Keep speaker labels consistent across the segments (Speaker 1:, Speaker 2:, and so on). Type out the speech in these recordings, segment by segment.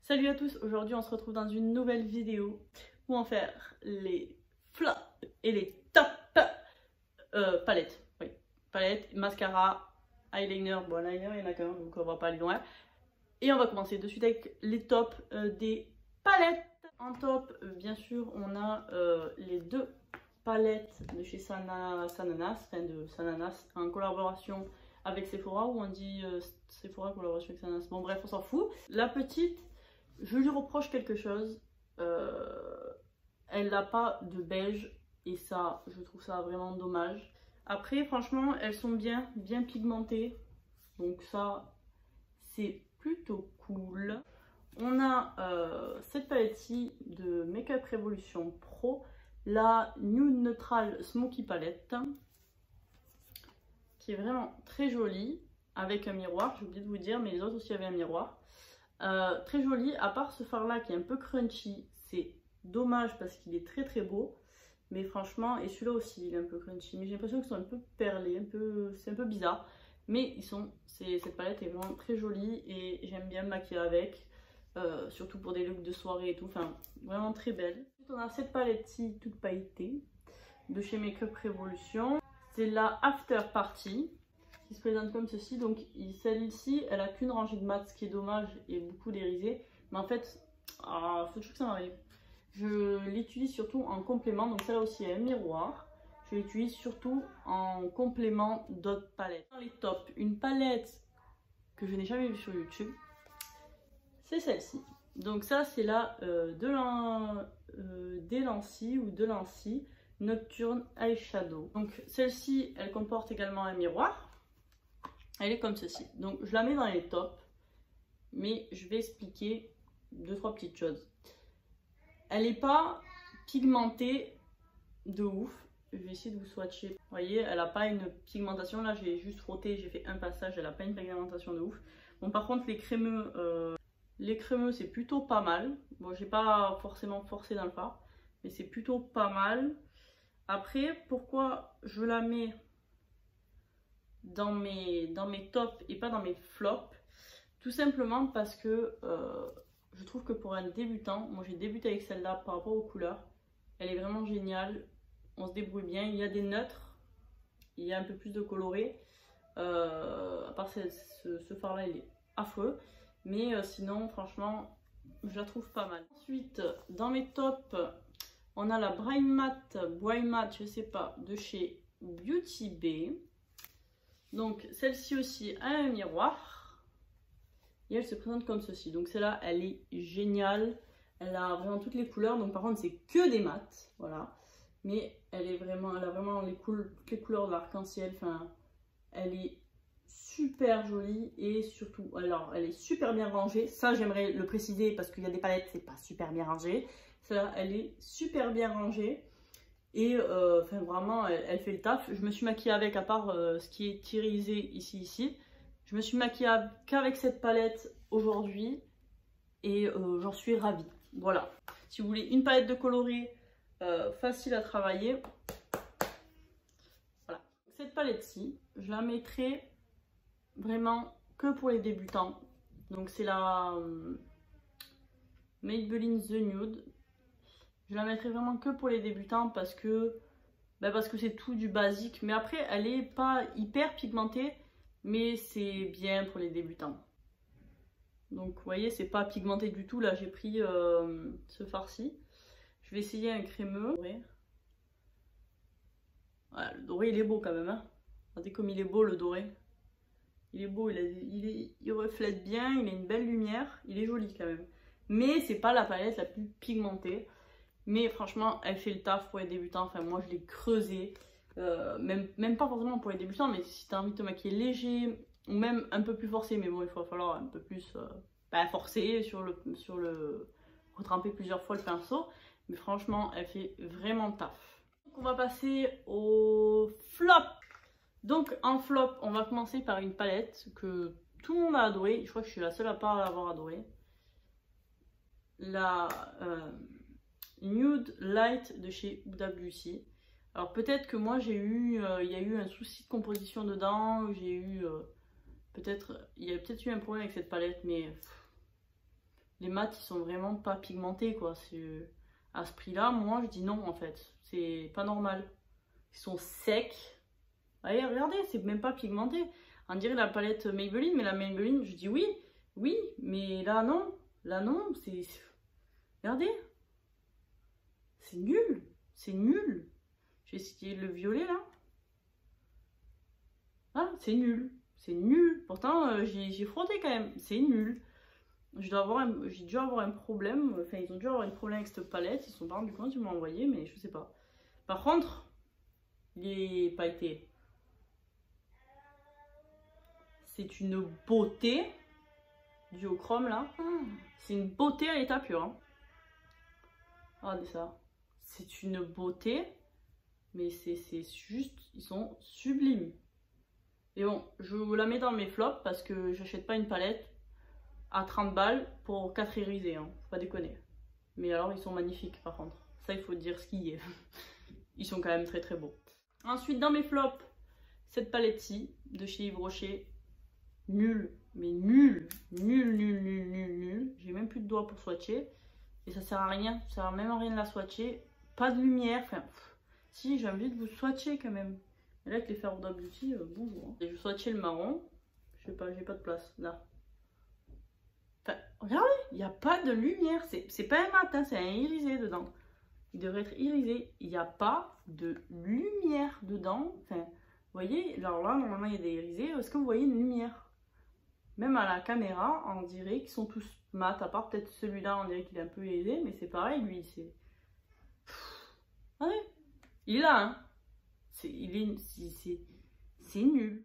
Speaker 1: Salut à tous, aujourd'hui on se retrouve dans une nouvelle vidéo où on va faire les flops et les tops palettes. Oui, palettes, mascara, eyeliner. Bon, eyeliner il y en a qu'un donc on va pas aller loin. Et on va commencer de suite avec les tops des palettes. En top, bien sûr, on a les deux palettes de chez Sananas, enfin de Sananas, en collaboration avec Sephora, ou on dit Sephora collaboration avec Sananas. Bon bref, on s'en fout. La petite, je lui reproche quelque chose. Elle n'a pas de beige et ça, je trouve ça vraiment dommage. Après, franchement, elles sont bien pigmentées. Donc ça, c'est plutôt cool. On a cette palette-ci de Make Up Revolution Pro, la Nude Neutral Smoky Palette, qui est vraiment très jolie, avec un miroir, j'ai oublié de vous dire, mais les autres aussi avaient un miroir. Très jolie, à part ce fard là qui est un peu crunchy, c'est dommage parce qu'il est très beau, mais franchement, et celui-là aussi il est un peu crunchy, mais j'ai l'impression qu'ils sont un peu perlés, c'est un peu bizarre, mais cette palette est vraiment très jolie et j'aime bien me maquiller avec, surtout pour des looks de soirée et tout, enfin vraiment très belle. Ensuite on a cette palette-ci toute pailletée de chez Make Up Revolution, c'est la After Party, qui se présente comme ceci. Donc celle-ci elle a qu'une rangée de mat, ce qui est dommage et beaucoup dérisé, mais en fait faut toujours que ça m'arrive. Je l'utilise surtout en complément, donc celle-là aussi a un miroir. Je l'utilise surtout en complément d'autres palettes. Dans les tops, une palette que je n'ai jamais vue sur YouTube, c'est celle-ci. Donc ça c'est la Delancy ou Delancy Nocturne Eyeshadow. Donc celle-ci elle comporte également un miroir. Elle est comme ceci. Donc je la mets dans les tops, mais je vais expliquer 2-3 petites choses. Elle n'est pas pigmentée de ouf. Je vais essayer de vous swatcher. Vous voyez, elle n'a pas une pigmentation. Là, j'ai juste frotté, j'ai fait un passage. Elle n'a pas une pigmentation de ouf. Bon, par contre, les crémeux, c'est plutôt pas mal. Bon, j'ai pas forcément forcé dans le fard, mais c'est plutôt pas mal. Après, pourquoi je la mets dans mes tops et pas dans mes flops? Tout simplement parce que je trouve que pour un débutant, moi j'ai débuté avec celle-là par rapport aux couleurs, elle est vraiment géniale, on se débrouille bien, il y a des neutres, il y a un peu plus de coloré, à part ce fard là il est affreux, mais sinon franchement je la trouve pas mal. Ensuite dans mes tops on a la Bright Matte, je sais pas, de chez Beauty Bay. Donc celle-ci aussi a un miroir et elle se présente comme ceci. Donc celle-là elle est géniale, elle a vraiment toutes les couleurs, donc par contre c'est que des mats, voilà, mais elle a vraiment toutes les couleurs de l'arc-en-ciel, enfin elle est super jolie et surtout alors elle est super bien rangée, ça j'aimerais le préciser parce qu'il y a des palettes c'est pas super bien rangé, celle-là elle est super bien rangée. Et enfin vraiment elle fait le taf. Je me suis maquillée avec, à part ce qui est irisé ici, je me suis maquillée qu'avec cette palette aujourd'hui et j'en suis ravie. Voilà, si vous voulez une palette de coloris facile à travailler, voilà. Cette palette-ci, je la mettrai vraiment que pour les débutants. Donc c'est la Maybelline The Nude. Je la mettrai vraiment que pour les débutants parce que c'est tout du basique. Mais après, elle est pas hyper pigmentée, mais c'est bien pour les débutants. Donc, vous voyez, c'est pas pigmenté du tout. Là, j'ai pris ce fard-ci. Je vais essayer un crémeux. Voilà, le doré, il est beau quand même. Hein. Regardez comme il est beau, le doré. Il est beau, il reflète bien, il a une belle lumière. Il est joli quand même. Mais c'est pas la palette la plus pigmentée. Mais franchement, elle fait le taf pour les débutants. Enfin, moi, je l'ai creusé. Même pas forcément pour les débutants, mais si tu as envie de te maquiller léger, ou même un peu plus forcé, mais bon, il va falloir un peu plus forcer retremper plusieurs fois le pinceau. Mais franchement, elle fait vraiment le taf. Donc, on va passer au flop. Donc, en flop, on va commencer par une palette que tout le monde a adoré. Je crois que je suis la seule à pas l'avoir adoré. La Nude Light de chez Huda Beauty. Alors peut-être que moi il y a eu un souci de composition dedans, il y a peut-être eu un problème avec cette palette, mais Les mat, ils sont vraiment pas pigmentés, quoi. À ce prix-là, moi, je dis non, en fait. C'est pas normal. Ils sont secs. Allez, regardez, c'est même pas pigmenté. On dirait la palette Maybelline, mais la Maybelline, je dis oui, oui, mais là, non. Là, non, c'est... Regardez. C'est nul. C'est nul. J'ai essayé le violet, là. Ah, c'est nul. C'est nul. Pourtant, j'ai frotté quand même. C'est nul. J'ai dû avoir un problème. Enfin, ils ont dû avoir un problème avec cette palette. Ils se sont pas rendus compte, ils m'ont envoyé, mais je sais pas. Par contre, les pailletés, c'est une beauté. Duochrome là. C'est une beauté à l'état pur. Hein. Regardez ça. C'est une beauté. Mais c'est juste, ils sont sublimes. Et bon, je vous la mets dans mes flops parce que j'achète pas une palette à 30 balles pour 4 irisés, hein. Faut pas déconner. Mais alors ils sont magnifiques par contre. Ça il faut dire ce qu'il y est. Ils sont quand même très très beaux. Ensuite dans mes flops, cette palette-ci de chez Yves Rocher. Nul, mais nul, nul, nul, nul, nul, nul. J'ai même plus de doigts pour swatcher. Et ça sert à rien, ça sert même à rien de la swatcher. Pas de lumière, enfin... Si, j'ai envie de vous swatcher quand même. Et là avec les Ferroda Beauty, bonjour. Et je swatcher le marron. Je sais pas, j'ai pas de place, là. Enfin, regardez, il n'y a pas de lumière. C'est pas un mat, hein, c'est un irisé dedans. Il devrait être irisé. Il n'y a pas de lumière dedans. Enfin, vous voyez, alors là, normalement, il y a des irisés. Est-ce que vous voyez une lumière? Même à la caméra, on dirait qu'ils sont tous mat. À part peut-être celui-là, on dirait qu'il est un peu irisé. Mais c'est pareil, lui, c'est... Regardez, il est là, hein. C'est nul.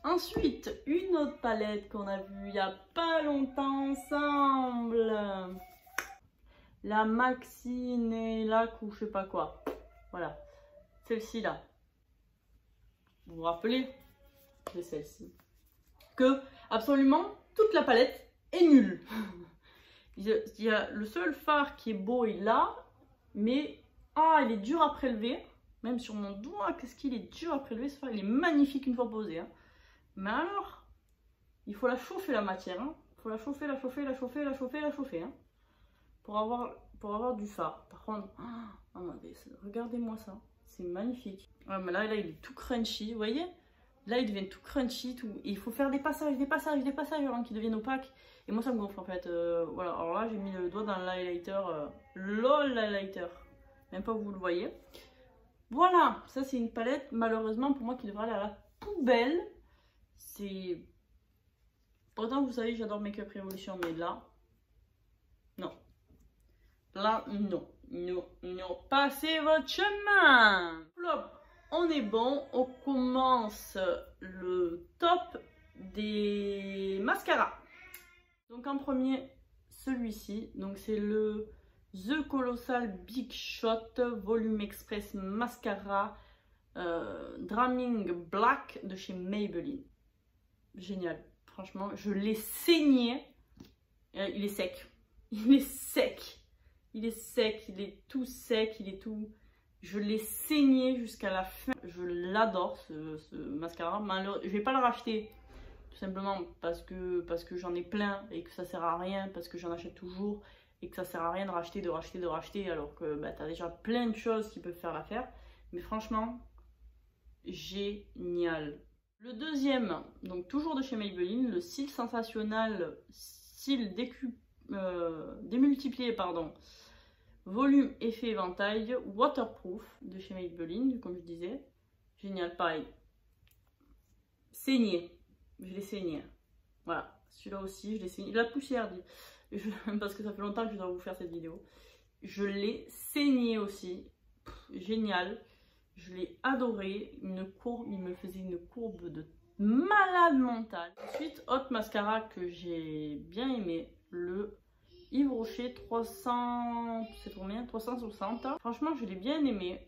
Speaker 1: Ensuite, une autre palette qu'on a vue il n'y a pas longtemps ensemble. La Maxine et la ou je sais pas quoi. Voilà. Celle-ci là. Vous vous rappelez de celle-ci? Que absolument toute la palette est nulle. Il y a le seul fard qui est beau est là. Mais il est dur à prélever. Même sur mon doigt, qu'est-ce qu'il est dur à prélever ce fard. Il est magnifique une fois posé. Hein. Mais alors, il faut la chauffer la matière. Hein. Il faut la chauffer, la chauffer, la chauffer, la chauffer, la chauffer. Hein. Pour avoir du fard. Par contre, regardez-moi ça. C'est magnifique. Ouais, mais là, il est tout crunchy. Vous voyez? Là, il devient tout crunchy. Tout... Et il faut faire des passages avant qu'ils deviennent opaques. Et moi, ça me gonfle en fait. Voilà. Alors là, j'ai mis le doigt dans l'highlighter. LOL, l'highlighter. Même pas vous le voyez. Voilà. Ça, c'est une palette, malheureusement, pour moi, qui devrait aller à la poubelle. C'est... Pourtant, vous savez, j'adore Make Up Revolution, mais là, non. Là, non. Non, non. Passez votre chemin. Flop, on est bon. On commence le top des mascaras. Donc, en premier, celui-ci. Donc, c'est le The Colossal Big Shot Volume Express Mascara Drumming Black de chez Maybelline. Génial. Franchement, je l'ai saigné. Il est sec. Il est sec. Il est sec. Il est tout sec. Il est tout... Je l'ai saigné jusqu'à la fin. Je l'adore, ce mascara. Je vais pas le racheter. Tout simplement parce que j'en ai plein et que ça sert à rien. Parce que j'en achète toujours. Et que ça sert à rien de racheter, de racheter. Alors que tu as déjà plein de choses qui peuvent faire l'affaire. Mais franchement, génial. Le deuxième, donc toujours de chez Maybelline, le cil sensationnel, cil démultiplié, pardon, volume effet éventail, waterproof de chez Maybelline, comme je disais. Génial, pareil. Saigné, je l'ai saigné. Voilà, celui-là aussi, je l'ai saigné. La poussière, parce que ça fait longtemps que je dois vous faire cette vidéo. Je l'ai saigné aussi. Génial. Je l'ai adoré, il me faisait une courbe de malade mentale. Ensuite, autre mascara que j'ai bien aimé, le Yves Rocher 300, c'est combien? 360. Franchement, je l'ai bien aimé.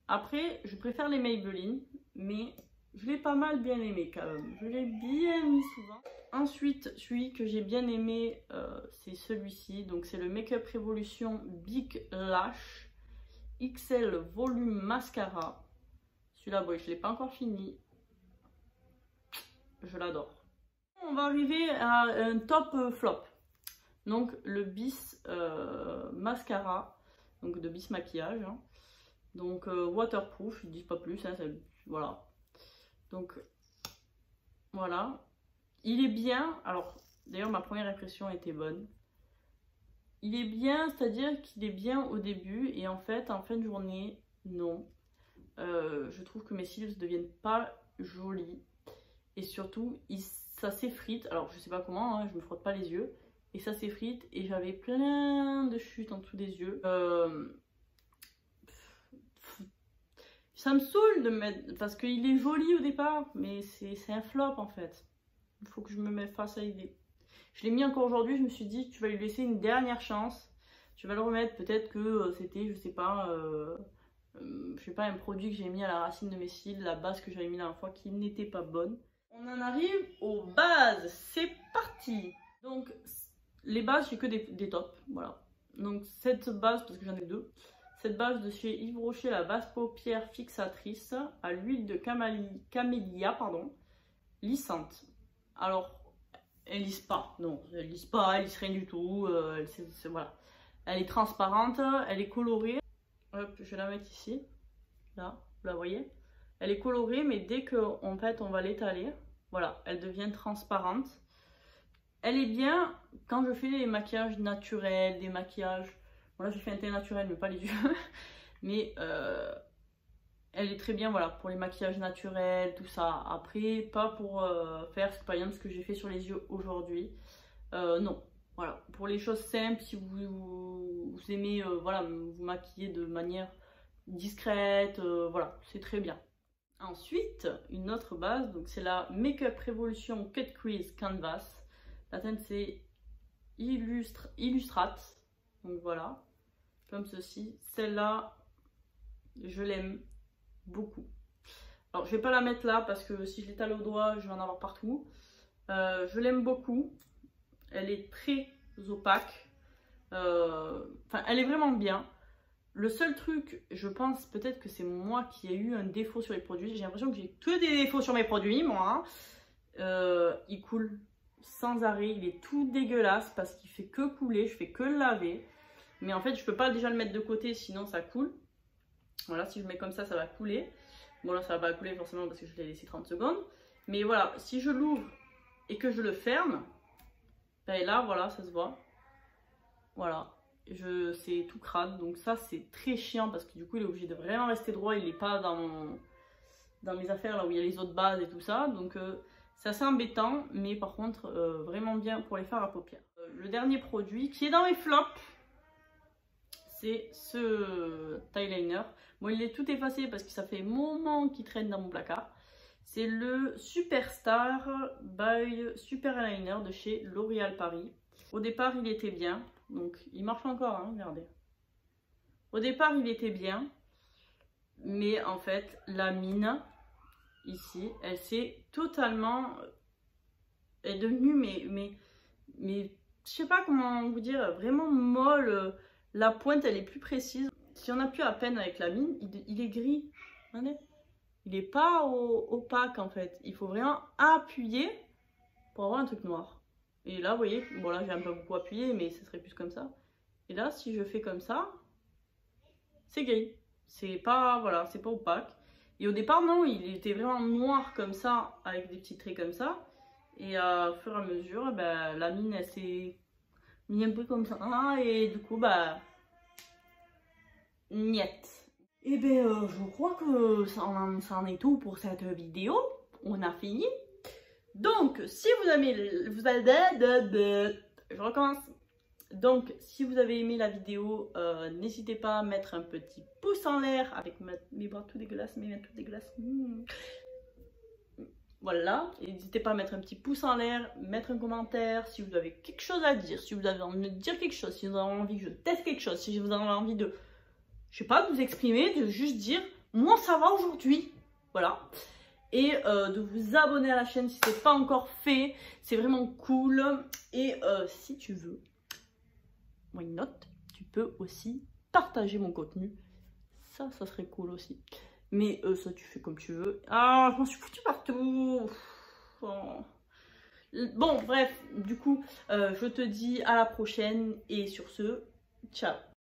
Speaker 1: Après, je préfère les Maybelline, mais je l'ai pas mal bien aimé quand même. Je l'ai bien mis souvent. Ensuite, celui que j'ai bien aimé, c'est celui-ci. Donc, c'est le Make Up Revolution Big Lash XL Volume Mascara. Celui-là, bon, je ne l'ai pas encore fini. Je l'adore. On va arriver à un top flop. Donc le Bis Mascara, donc de Bis Maquillage. Hein. Donc waterproof, ils disent pas plus, hein, voilà. Donc voilà. Il est bien, alors d'ailleurs ma première impression était bonne. Il est bien, c'est-à-dire qu'il est bien au début et en fait en fin de journée, non. Je trouve que mes cils ne deviennent pas jolis et surtout ça s'effrite. Alors je sais pas comment, hein, je me frotte pas les yeux et ça s'effrite et j'avais plein de chutes en dessous des yeux. Ça me saoule de mettre parce qu'il est joli au départ, mais c'est un flop en fait. Il faut que je me mette face à l'idée. Je l'ai mis encore aujourd'hui, je me suis dit tu vas lui laisser une dernière chance. Tu vas le remettre, peut-être que c'était, je sais pas, un produit que j'ai mis à la racine de mes cils, la base que j'avais mis la dernière fois qui n'était pas bonne. On en arrive aux bases, c'est parti. Donc les bases, j'ai que des tops, voilà. Donc cette base, parce que j'en ai deux, cette base de chez Yves Rocher, la base paupière fixatrice à l'huile de camélia, pardon, lissante. Alors, elle lisse pas, non, elle lisse pas, elle lisse rien du tout, voilà. Elle est transparente, elle est colorée. Hop, je vais la mettre ici, là, vous la voyez. Elle est colorée, mais dès qu'en fait on va l'étaler, voilà, elle devient transparente. Elle est bien quand je fais des maquillages naturels, des maquillages... Voilà, j'ai fait un teint naturel, mais pas les yeux. Mais elle est très bien, voilà, pour les maquillages naturels, tout ça. Après, pas pour faire, par exemple, ce que j'ai fait sur les yeux aujourd'hui. Non, voilà. Pour les choses simples, si vous aimez, voilà, vous maquiller de manière discrète, voilà, c'est très bien. Ensuite, une autre base, donc c'est la Makeup Revolution Cut Crease Canvas. La teinte, c'est Illustrate. Donc voilà, comme ceci. Celle-là, je l'aime beaucoup. Alors, je vais pas la mettre là parce que si je l'étale au doigt, je vais en avoir partout. Je l'aime beaucoup. Elle est très opaque. Enfin, elle est vraiment bien. Le seul truc, je pense peut-être que c'est moi qui ai eu un défaut sur les produits. J'ai l'impression que j'ai que des défauts sur mes produits, moi. Il coule sans arrêt. Il est tout dégueulasse parce qu'il fait que couler. Je fais que le laver. Mais en fait, je peux pas déjà le mettre de côté, sinon ça coule. Voilà, si je mets comme ça va couler. Bon, là, ça va pas couler forcément parce que je l'ai laissé 30 secondes. Mais voilà, si je l'ouvre et que je le ferme, ben là, voilà, ça se voit. Voilà, c'est tout crade. Donc ça, c'est très chiant parce que du coup, il est obligé de vraiment rester droit. Il n'est pas dans mes affaires, là où il y a les autres bases et tout ça. Donc c'est assez embêtant, mais par contre, vraiment bien pour les fards à paupières. Le dernier produit qui est dans mes flops, c'est ce eyeliner. Bon, il est tout effacé parce que ça fait un moment qu'il traîne dans mon placard. C'est le Superstar by Super Eyeliner de chez L'Oréal Paris. Au départ, il était bien. Donc, il marche encore, hein, regardez. Au départ, il était bien. Mais en fait, la mine, ici, elle s'est totalement... Elle est devenue, mais je sais pas comment vous dire, vraiment molle. La pointe, elle est plus précise. Si on appuie à peine avec la mine, il est gris. Regardez. Il n'est pas opaque en fait. Il faut vraiment appuyer pour avoir un truc noir. Et là, vous voyez, bon là j'ai un peu beaucoup appuyé, mais ce serait plus comme ça. Et là, si je fais comme ça, c'est gris. C'est pas, voilà, c'est pas opaque. Et au départ, non, il était vraiment noir comme ça, avec des petits traits comme ça. Et au fur et à mesure, ben, la mine, elle s'est mis un peu comme ça. Et du coup, bah, niet. Et bien, je crois que ça en est tout pour cette vidéo. On a fini. Donc, si vous avez... Je recommence. Donc, si vous avez aimé la vidéo, n'hésitez pas à mettre un petit pouce en l'air avec mes bras tout dégueulasses, mes mains toutes dégueulasses. Voilà. N'hésitez pas à mettre un petit pouce en l'air, mettre un commentaire si vous avez quelque chose à dire, si vous avez envie de dire quelque chose, si vous avez envie que je teste quelque chose, si vous avez envie de... Je sais pas, de vous exprimer, de juste dire moi ça va aujourd'hui, voilà. Et de vous abonner à la chaîne si ce n'est pas encore fait, c'est vraiment cool. Et si tu veux, why not, tu peux aussi partager mon contenu, ça serait cool aussi. Mais ça tu fais comme tu veux. Ah, je m'en suis foutu partout. Oh. Bon, bref, du coup, je te dis à la prochaine et sur ce, ciao.